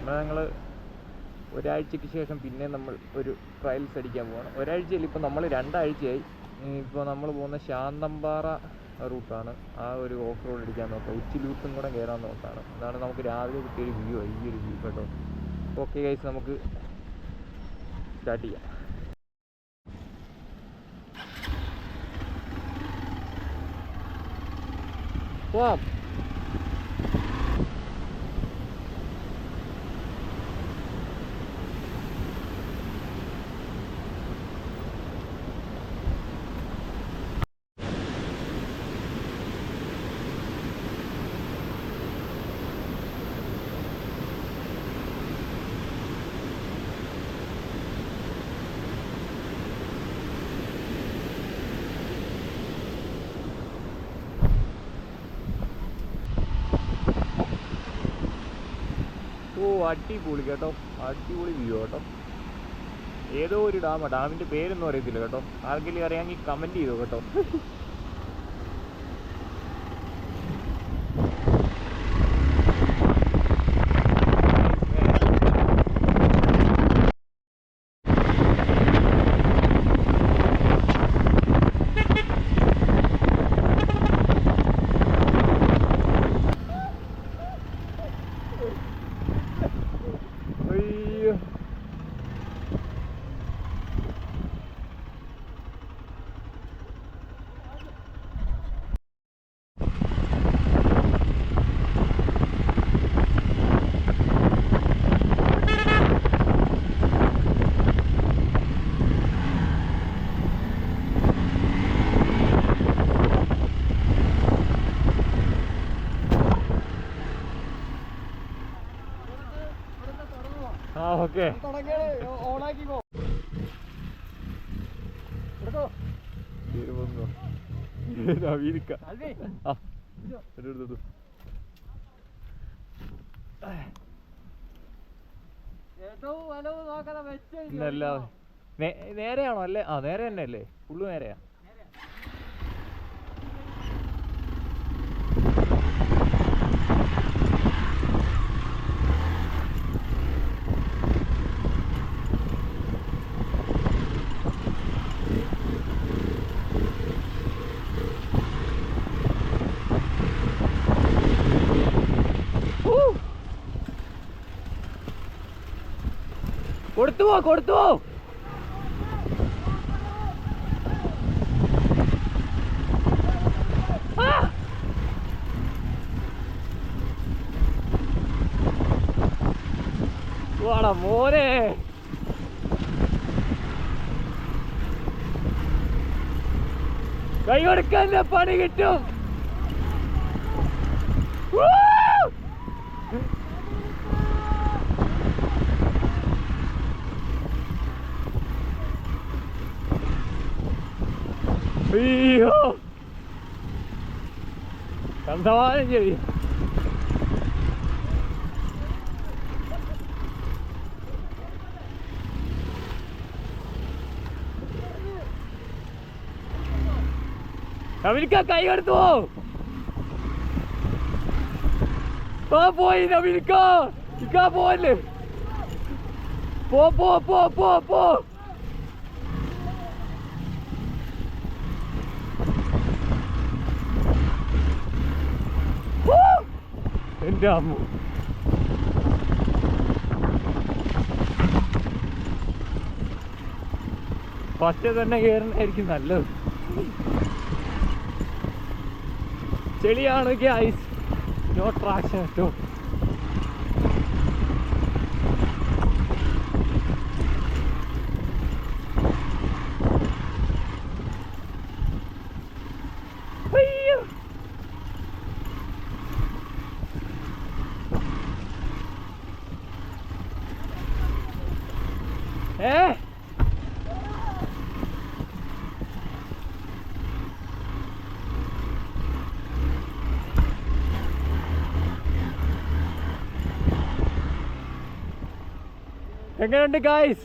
എന്നാൽ ഞങ്ങൾ ഒരാഴ്ചയ്ക്ക് ശേഷം പിന്നെ നമ്മൾ ഒരു ട്രയൽസ് അടിക്കാൻ പോകണം. ഒരാഴ്ചയിൽ ഇപ്പോൾ നമ്മൾ 2 ആഴ്ചയായി. ഇപ്പോൾ നമ്മൾ പോകുന്ന ശാന്തമ്പാറ റൂട്ടാണ്. ആ ഒരു ഓഫ് റോഡ് അടിക്കാൻ നോക്കാം. ഉച്ചിലൂട്ടും കൂടെ കയറാൻ നോക്കാണ്. അതാണ് നമുക്ക് രാവിലെ കിട്ടിയൊരു വ്യൂ. ഈ ഒരു വ്യൂ കേട്ടോ. ഓക്കെ ഗൈസ്, നമുക്ക് സ്റ്റാർട്ട് ചെയ്യാം. പോവാം. ഓ അടിപൊളി കേട്ടോ, അടിപൊളി വ്യൂ കേട്ടോ. ഏതോ ഒരു ഡാമാണ്, ഡാമിൻ്റെ പേരൊന്നും അറിയത്തില്ല കേട്ടോ. ആർക്കെങ്കിലും അറിയാമെങ്കിൽ കമൻറ്റ് ചെയ്തോ കേട്ടോ. ഓക്കെ നേരെയാണോ? അല്ലേ, ആ നേരെ തന്നെ അല്ലേ, ഫുള്ള് നേരെയാ. കൊടുത്തു വാടാ മോനെ. കൈ കൊടുക്കാൻ പണി കിട്ടും. അയ്യോ കണ്ടവാനും ശരി. നവിൽക്ക കൈ എടുത്തു പോയി. നവിൽക്ക പോലെ പോ. എൻ്റെ അമ്മ ഫസ്റ്റ് തന്നെ കയറുന്നതായിരിക്കും നല്ലത്. ചെളിയാണ് ഗൈസ്, നോ ട്രാക്ഷൻ കേട്ടോ. എങ്ങനെയുണ്ട് ഗായ്സ്?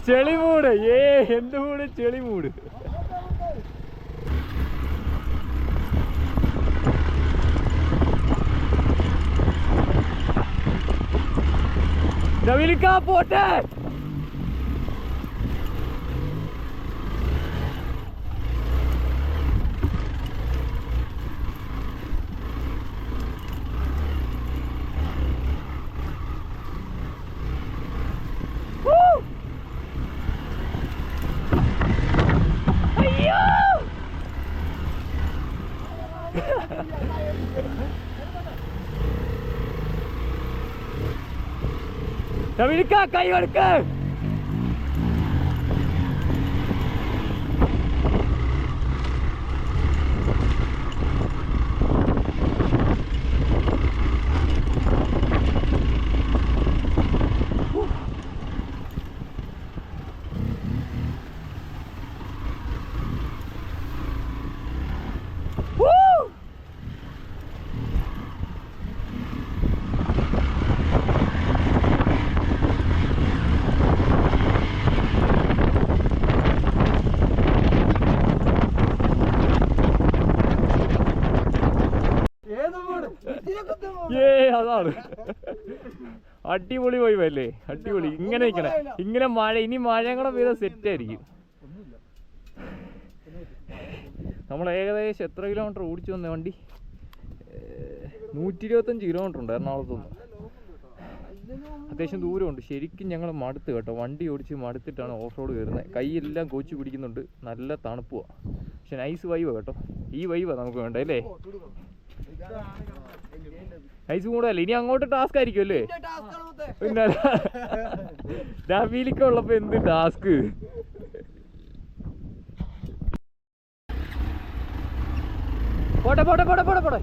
ചെളിമൂട്. എന്ത് മൂട്? ചെളിമൂട്. ഷമീലിക്ക പോട്ടെ. ഷമീലിക്ക കൈ കൊടുക്ക്. അതാണ് അടിപൊളി വൈബല്ലേ, അടിപൊളി. ഇങ്ങനെ നിൽക്കണേ, ഇങ്ങനെ മഴ, ഇനി മഴയും കൂടെ പെയ്ത സെറ്റ് ആയിരിക്കും. നമ്മൾ ഏകദേശം എത്ര കിലോമീറ്റർ ഓടിച്ചു വന്നേ വണ്ടി? 125 കിലോമീറ്റർ ഉണ്ട് എറണാകുളത്തുനിന്ന്. അത്യാവശ്യം ദൂരമുണ്ട്. ശരിക്കും ഞങ്ങൾ മടുത്ത് കേട്ടോ, വണ്ടി ഓടിച്ച് മടുത്തിട്ടാണ് ഓഫ് റോഡ് കയറുന്നത്. കൈയെല്ലാം കോച്ച് പിടിക്കുന്നുണ്ട്, നല്ല തണുപ്പുവാ. പക്ഷെ നൈസ് വൈബാണ് കേട്ടോ. ഈ വൈബാണ് നമുക്ക് വേണ്ടത് അല്ലേ? നൈസ് കൂടല്ലേ. ഇനി അങ്ങോട്ട് ടാസ്ക് ആയിരിക്കും അല്ലേ? പിന്നെ ഡാബിയിലൊക്കെ ഉള്ളപ്പോ എന്ത് ടാസ്ക്. പോട്ടെ പോട്ടെ പോട്ടെ പോട്ടെ പോട്ടെ.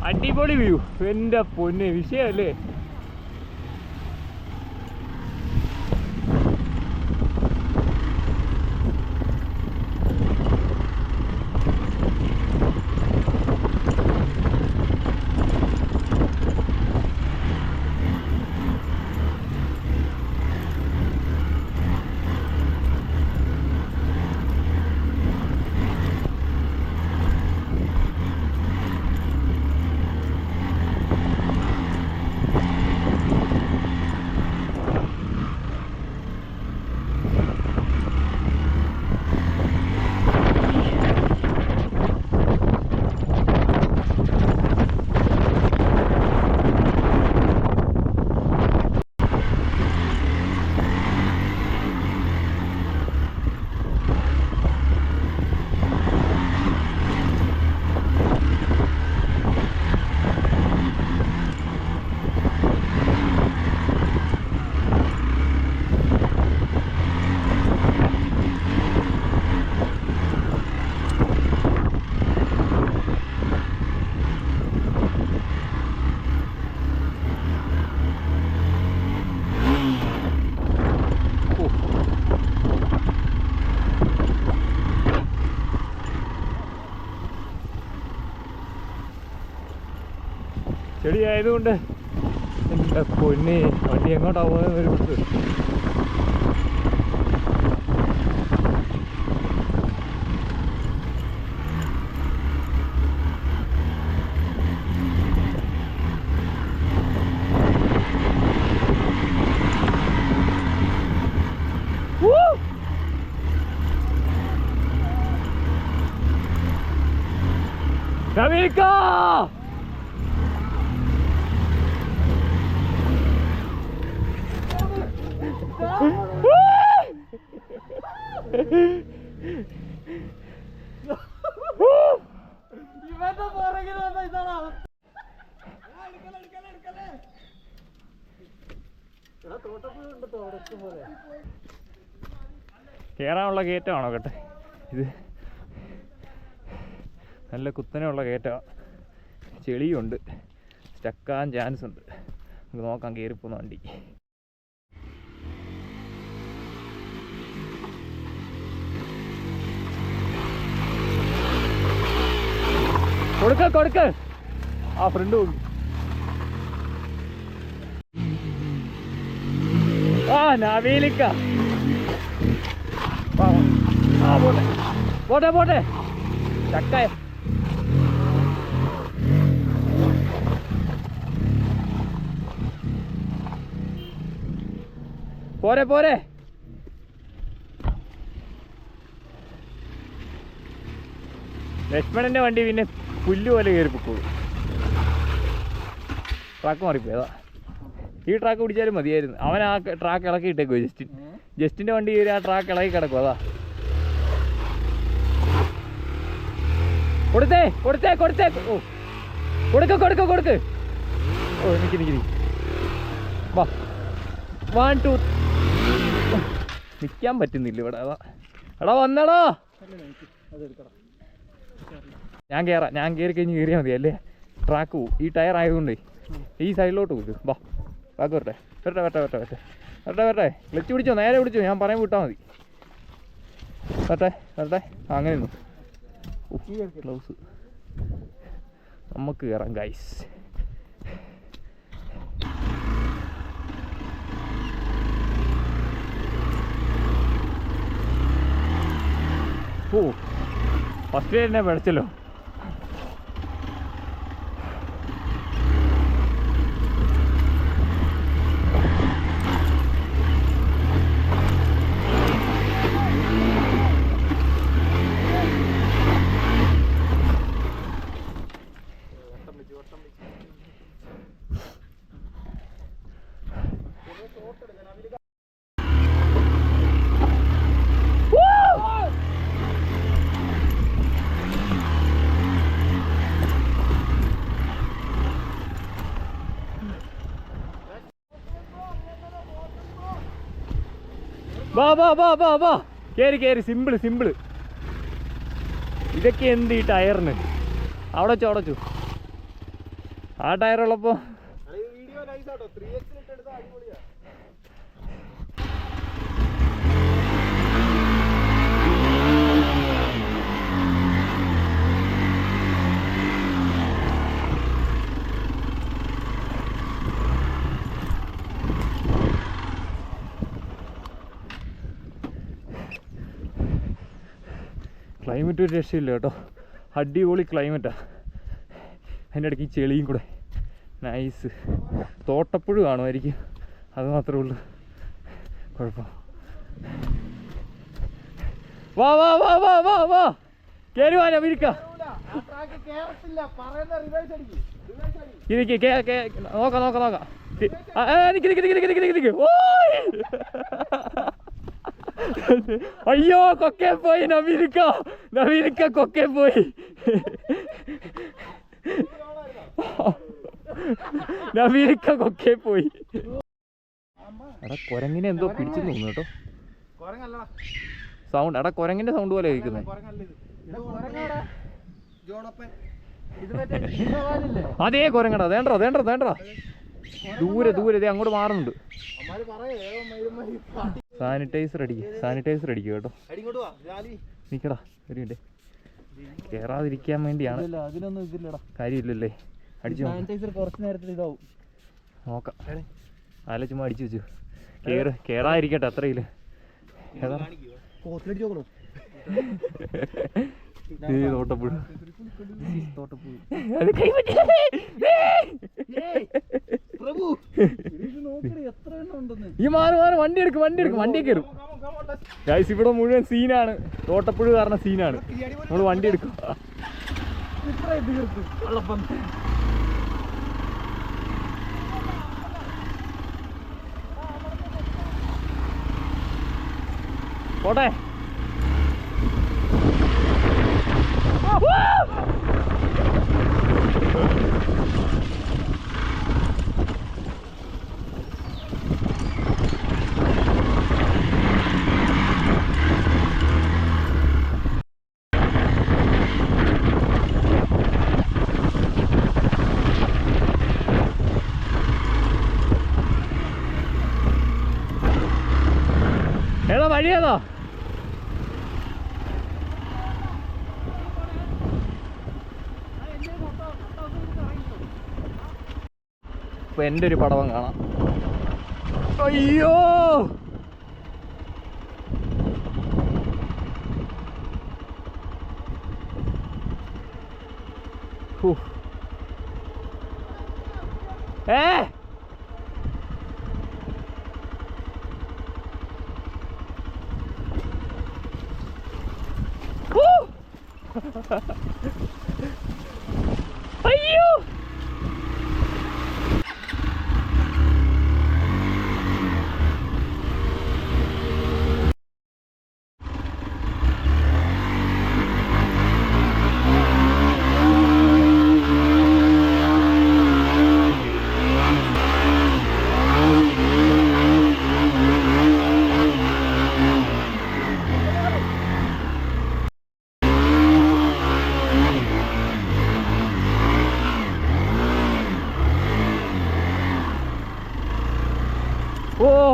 അടിപൊളി വ്യൂ. എൻ്റെ പൊന്നെ, വിഷയമല്ലേ? ചെടി ആയതുകൊണ്ട് എൻ്റെ പൊന്നെ, വണ്ടി എങ്ങോട്ടാ പോകുന്നത് ഒരു കൊടുത്ത്. നവീനിക്ക കയറാനുള്ള കയറ്റമാണോ കേട്ടെ ഇത്? നല്ല കുത്തനെയുള്ള കയറ്റമാണ്, ചെളിയുണ്ട്, സ്റ്റക്കാൻ ചാൻസ് ഉണ്ട്. നമുക്ക് നോക്കാം കയറിപ്പോകുന്ന വണ്ടി. കൊടുക്ക് ആ ഫ്രണ്ട് പോകും. ആ നവീലിക്ക പോട്ടെ ചക്ക. പോരെ ലക്ഷ്മണന്റെ വണ്ടി പിന്നെ പുല്ല് പോലെ കയറി പൊക്കോളൂ. ട്രാക്ക് മാറിപ്പോയതാ. ഈ ട്രാക്ക് പിടിച്ചാലും മതിയായിരുന്നു. അവൻ ആ ട്രാക്ക് ഇളക്കി ഇട്ടേക്കോ. ജസ്റ്റിന്റെ വണ്ടി കയറി ആ ട്രാക്ക് ഇളക്കി കിടക്കും. അതാ കൊടുത്തേ. ഓ കൊടുക്ക്. ഓ നിക്ക് വാ. 1 2 നിൽക്കാൻ പറ്റുന്നില്ല ഇവിടെ. അതാ എടാ വന്നടാ. ഞാൻ കയറി കഴിഞ്ഞ് കയറിയാൽ മതി അല്ലേ? ട്രാക്ക് പോവും. ഈ ടയർ ആയതുകൊണ്ട് ഈ സൈഡിലോട്ട് പോകും. വാ ബാക്ക് വരട്ടെ. ക്ലച്ച് പിടിച്ചോ, നേരെ പിടിച്ചോ, ഞാൻ പറയാൻ വിട്ടാൽ മതി. വരട്ടെ അങ്ങനെ ഗ്ലൗസ്. നമുക്ക് കയറാം ഗൈസ്. ഓ ഫസ്റ്റ് തന്നെ പിടച്ചല്ലോ. വാ കേറി സിമ്പിള്. ഇതൊക്കെ എന്ത് ഈ ടയറിന്? അവിടെ ചോടച്ചു ആ ടയറുള്ളപ്പോ. ക്ലൈമറ്റ് ഒരു രക്ഷയില്ല കേട്ടോ, അടിപൊളി ക്ലൈമറ്റാണ്. അതിൻ്റെ ഇടയ്ക്ക് ഈ ചെളിയും കൂടെ നൈസ്. തോട്ടപ്പുഴ കാണുമായിരിക്കും, അത് മാത്രമേ ഉള്ളൂ കുഴപ്പം. വാ കയറി വാ നവീനിക്ക. നോക്കാം. അയ്യോ കൊക്കെ പോയി നവീനിക്ക കൊക്കെ പോയി. എടാ കൊരങ്ങിനെ എന്തോ പിടിച്ചു തോന്നുന്നു കേട്ടോ. സൗണ്ട് എടാ കൊരങ്ങിന്റെ സൗണ്ട് പോലെ കേൾക്കുന്നത്. അതേ കൊരങ്ങടാ. വേണ്ട ദൂരെ ദേ അങ്ങോട്ട് മാറുന്നുണ്ട്. സാനിറ്റൈസർ അടിക്കുക കേട്ടോ. നിക്കടാ ഒരു മിനിറ്റ്. കേറാതിരിക്കാൻ വേണ്ടിയാണ്. അതിനൊന്നും ഇതില്ലടാ, കാര്യമില്ലല്ലേ. അടിച്ചു കുറച്ച് നേരത്തിൽ ഇതാവും. നോക്കാം. അല്ല ചുമ്മാ അടിച്ചു വെച്ചു. കേറാതിരിക്കട്ടെ അത്രയില്ല. തോട്ടപ്പുഴ ഈ മാറി വണ്ടി എടുക്കും വണ്ടി കയറും ഗൈസ്. ഇവിടെ മുഴുവൻ സീനാണ്, തോട്ടപ്പുഴ കാരണം സീനാണ്. നമ്മള് വണ്ടി എടുക്കും. പോട്ടെ. ഏതാ വഴിയേതാ? ഇപ്പൊ എൻ്റെ ഒരു പടവം കാണാം. അയ്യോ അയ്യോ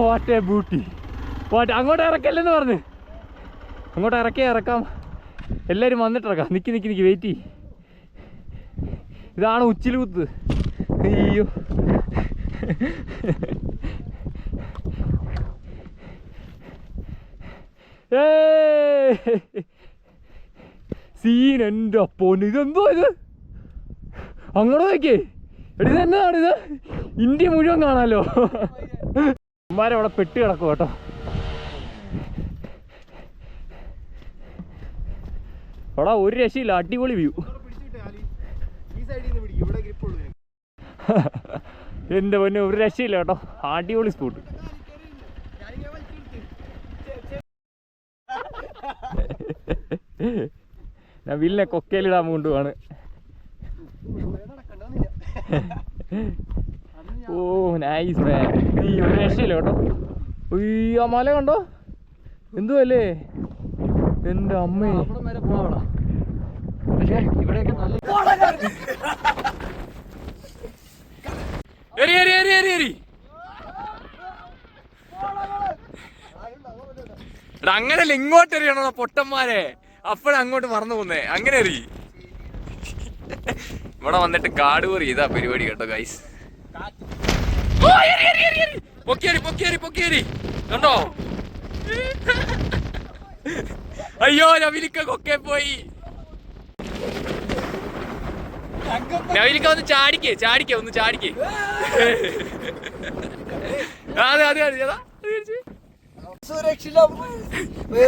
വാട്ട് എ ബ്യൂട്ടി. അങ്ങോട്ട് ഇറക്കല്ലെന്ന് പറഞ്ഞ് അങ്ങോട്ട് ഇറക്കാം. എല്ലാവരും വന്നിട്ട് ഇറക്കാം. നിൽക്കി വെയിറ്റ് ചെയ്യ്. ഇതാണ് ഉച്ചിലൂത്ത്. അയ്യോ സീൻ. എൻ്റെ അപ്പോന് ഇതെന്തോ ഇത്? അങ്ങോട്ട് നോക്കിയേ. എടി ഇതെന്താണിത്? ഇന്ത്യ മുഴുവൻ കാണാലോ. അവിടെ പെട്ട് കിടക്കും കേട്ടോ. അവിടെ ഒരു രക്ഷയില്ല. അടിപൊളി വ്യൂ. എൻ്റെ പൊന്നെ ഒരു രക്ഷയില്ല കേട്ടോ. അടിപൊളി സ്പോട്ട്. ഞാൻ വില്ലിനെ കൊക്കയിലിടാൻ കൊണ്ടുപോവാണ്. ഓ നൈസ് മാൻ. ഈ ഒരു രക്ഷയില്ല കേട്ടോ. ആ മല കണ്ടോ? എന്തുവല്ലേ എൻ്റെ അമ്മേ. അങ്ങനല്ല, ഇങ്ങോട്ട് എറിയണോ പൊട്ടന്മാരെ? അപ്പോഴങ്ങോട്ട് മറന്നു പോന്നേ. അങ്ങനെ എറി. ഇവിടെ വന്നിട്ട് കാട് കയറി. ഇതാ പരിപാടി കേട്ടോ ഗൈസ്. പൊക്കേരി കണ്ടോ? അയ്യോ നവിലിക്ക കൊക്കെ പോയി. നവിലിക്ക ഒന്ന് ചാടിക്കേ ഒന്ന് ചാടിക്കേ. അതെ സുരക്ഷിതം.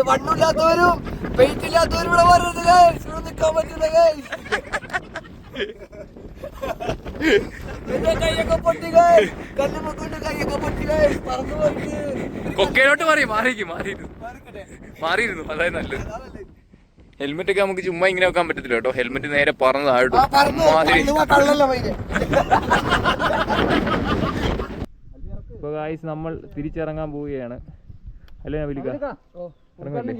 വണ്ണില്ലാത്തവരും വെയിറ്റ് ഇല്ലാത്തവരും ഇവിടെ വരുന്നത് നിൽക്കാൻ പറ്റുന്ന കൈയൊക്കെ പൊട്ടിക. കല്ലുമക്കൊണ്ട് കൈയൊക്കെ പൊട്ടിക. പറന്നു പോയിട്ട് കൊക്കയിലോട്ട് മാറിയിരുന്നു. അതായത് നല്ലത്. ഹെൽമെറ്റ് ഒക്കെ നമുക്ക് ചുമ്മാ ഇങ്ങനെ വെക്കാൻ പറ്റത്തില്ല കേട്ടോ. ഹെൽമെറ്റ് നേരെ പറന്ന് താഴോട്ട്. ഇപ്പൊ ഗായ്സ് നമ്മൾ തിരിച്ചിറങ്ങാൻ പോവുകയാണ്. അല്ലേ നബിലിക്ക? ഇറങ്ങല്ലേ?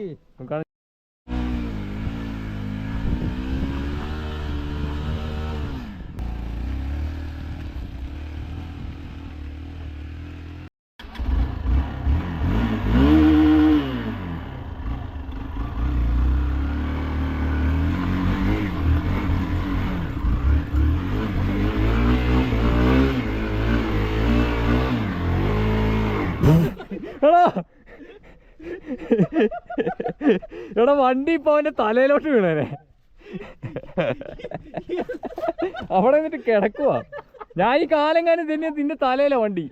എടാ വണ്ടി ഇപ്പൊ അവന്റെ തലയിലോട്ട് വീണേനെ. അവിടെ നിന്നിട്ട് കിടക്കുവാ. ഞാൻ ഈ കാലെങ്ങാനും തന്നെ നിന്റെ തലയില വണ്ടി.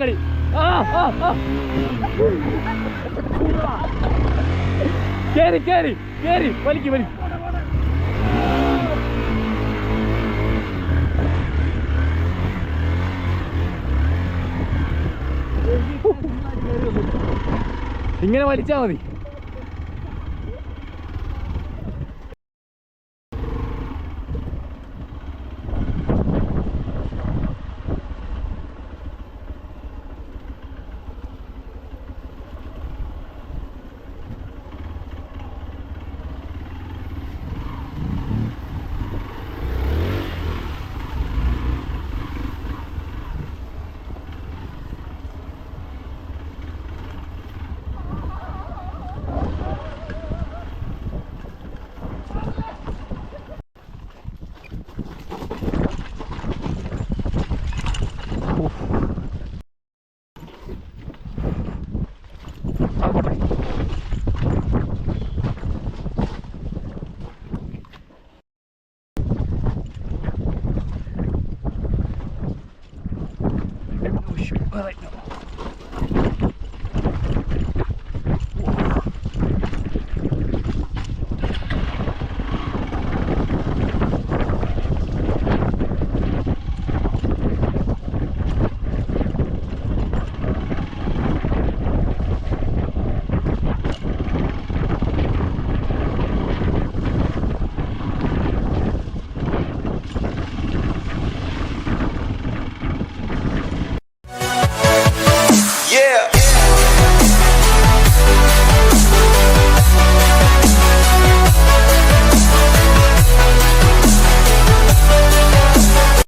കളി കേറി കേറി കേറി വലിക്ക് വലി ഇങ്ങനെ വലിച്ചാ മതി. All right.